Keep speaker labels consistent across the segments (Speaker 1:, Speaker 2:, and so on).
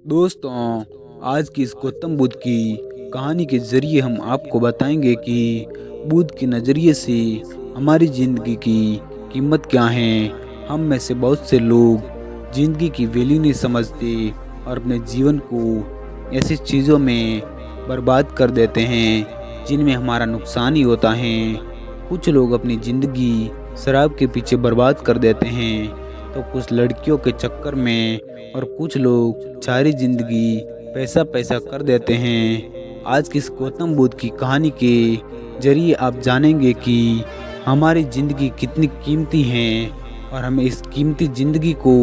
Speaker 1: दोस्तों, आज की इस गौतम बुद्ध की कहानी के ज़रिए हम आपको बताएंगे कि बुद्ध के नज़रिए से हमारी ज़िंदगी की कीमत क्या है। हम में से बहुत से लोग ज़िंदगी की वैल्यू नहीं समझते और अपने जीवन को ऐसी चीज़ों में बर्बाद कर देते हैं जिनमें हमारा नुकसान ही होता है। कुछ लोग अपनी ज़िंदगी शराब के पीछे बर्बाद कर देते हैं, तो कुछ लड़कियों के चक्कर में, और कुछ लोग सारी ज़िंदगी पैसा पैसा कर देते हैं। आज की इस गौतम बुद्ध की कहानी के जरिए आप जानेंगे कि हमारी ज़िंदगी कितनी कीमती है और हमें इस कीमती ज़िंदगी को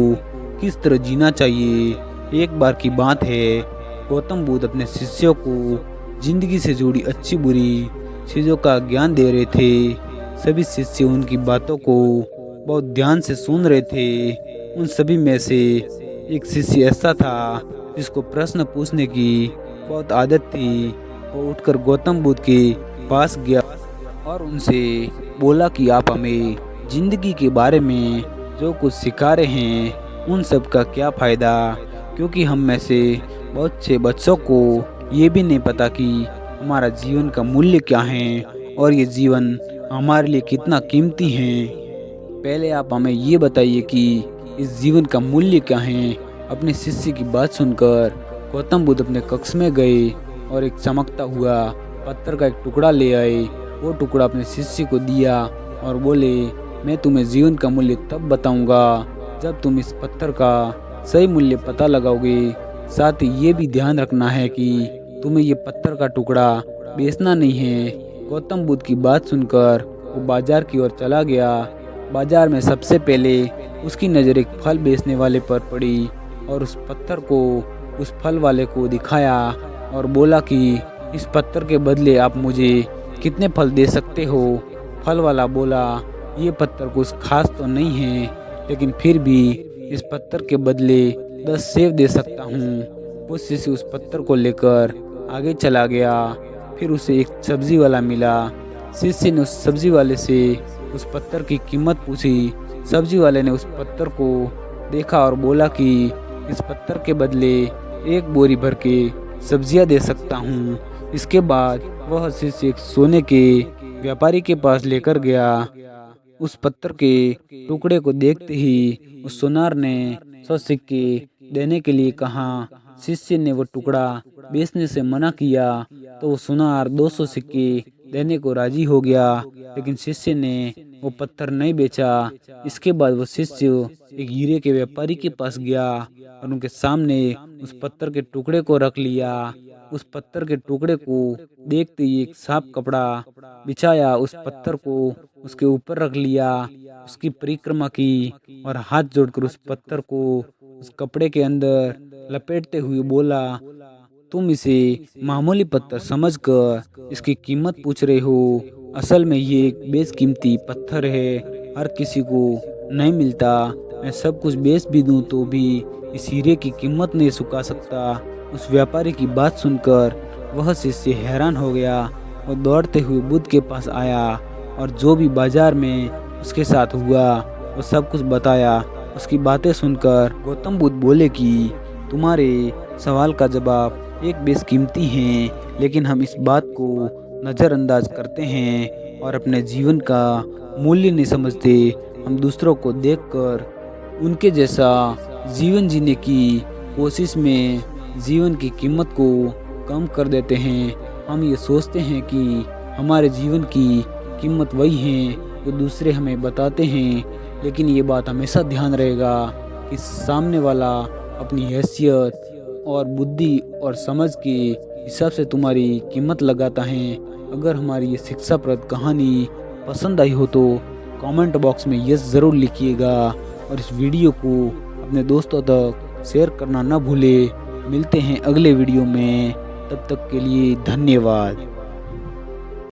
Speaker 1: किस तरह जीना चाहिए। एक बार की बात है, गौतम बुद्ध अपने शिष्यों को ज़िंदगी से जुड़ी अच्छी बुरी चीज़ों का ज्ञान दे रहे थे। सभी शिष्य उनकी बातों को बहुत ध्यान से सुन रहे थे। उन सभी में से एक शिष्य ऐसा था जिसको प्रश्न पूछने की बहुत आदत थी। वो उठकर गौतम बुद्ध के पास गया और उनसे बोला कि आप हमें ज़िंदगी के बारे में जो कुछ सिखा रहे हैं उन सब का क्या फ़ायदा, क्योंकि हम में से बहुत से बच्चों को ये भी नहीं पता कि हमारा जीवन का मूल्य क्या है और ये जीवन हमारे लिए कितना कीमती है। पहले आप हमें ये बताइए कि इस जीवन का मूल्य क्या है। अपने शिष्य की बात सुनकर गौतम बुद्ध अपने कक्ष में गए और एक चमकता हुआ पत्थर का एक टुकड़ा ले आए। वो टुकड़ा अपने शिष्य को दिया और बोले, मैं तुम्हें जीवन का मूल्य तब बताऊंगा जब तुम इस पत्थर का सही मूल्य पता लगाओगे। साथ ही ये भी ध्यान रखना है कि तुम्हें ये पत्थर का टुकड़ा बेचना नहीं है। गौतम बुद्ध की बात सुनकर वो बाजार की ओर चला गया। बाजार में सबसे पहले उसकी नज़र एक फल बेचने वाले पर पड़ी और उस पत्थर को उस फल वाले को दिखाया और बोला कि इस पत्थर के बदले आप मुझे कितने फल दे सकते हो। फल वाला बोला, ये पत्थर कुछ खास तो नहीं है, लेकिन फिर भी इस पत्थर के बदले 10 सेब दे सकता हूँ। वो शिष्य उस पत्थर को लेकर आगे चला गया। फिर उसे एक सब्जी वाला मिला। शिष्य ने उस सब्जी वाले से उस पत्थर की कीमत पूछी। सब्जी वाले ने उस पत्थर को देखा और बोला कि इस पत्थर के बदले 1 बोरी भर के सब्जियां दे सकता हूँ। इसके बाद वह शिष्य एक सोने के व्यापारी के पास लेकर गया। उस पत्थर के टुकड़े को देखते ही उस सुनार ने 100 सिक्के देने के लिए कहा। शिष्य ने वो टुकड़ा बेचने से मना किया तो वो सुनार 200 सिक्के देने को राजी हो गया, लेकिन शिष्य ने वो पत्थर नहीं बेचा। इसके बाद वो शिष्य एक हीरे के व्यापारी के पास गया और उनके सामने उस पत्थर के टुकड़े को रख लिया। उस पत्थर के टुकड़े को देखते ही एक साफ कपड़ा बिछाया, उस पत्थर को उसके ऊपर रख लिया, उसकी परिक्रमा की और हाथ जोड़कर उस पत्थर को उस कपड़े के अंदर लपेटते हुए बोला, तुम इसे मामूली पत्थर समझकर इसकी कीमत पूछ रहे हो। असल में ये एक बेशकीमती पत्थर है, हर किसी को नहीं मिलता। मैं सब कुछ बेच भी दूं तो भी इस हीरे की कीमत नहीं चुका सकता। उस व्यापारी की बात सुनकर वह शिष्य हैरान हो गया और दौड़ते हुए बुद्ध के पास आया और जो भी बाजार में उसके साथ हुआ वो सब कुछ बताया। उसकी बातें सुनकर गौतम बुद्ध बोले कि तुम्हारे सवाल का जवाब एक बेशकीमती है, लेकिन हम इस बात को नज़रअंदाज करते हैं और अपने जीवन का मूल्य नहीं समझते। हम दूसरों को देखकर उनके जैसा जीवन जीने की कोशिश में जीवन की कीमत को कम कर देते हैं। हम ये सोचते हैं कि हमारे जीवन की कीमत वही है जो दूसरे हमें बताते हैं, लेकिन ये बात हमेशा ध्यान रहेगा कि सामने वाला अपनी हैसियत और बुद्धि और समझ के हिसाब से तुम्हारी कीमत लगाता है। अगर हमारी ये शिक्षाप्रद कहानी पसंद आई हो तो कमेंट बॉक्स में यस ज़रूर लिखिएगा और इस वीडियो को अपने दोस्तों तक शेयर करना न भूलें। मिलते हैं अगले वीडियो में, तब तक के लिए धन्यवाद।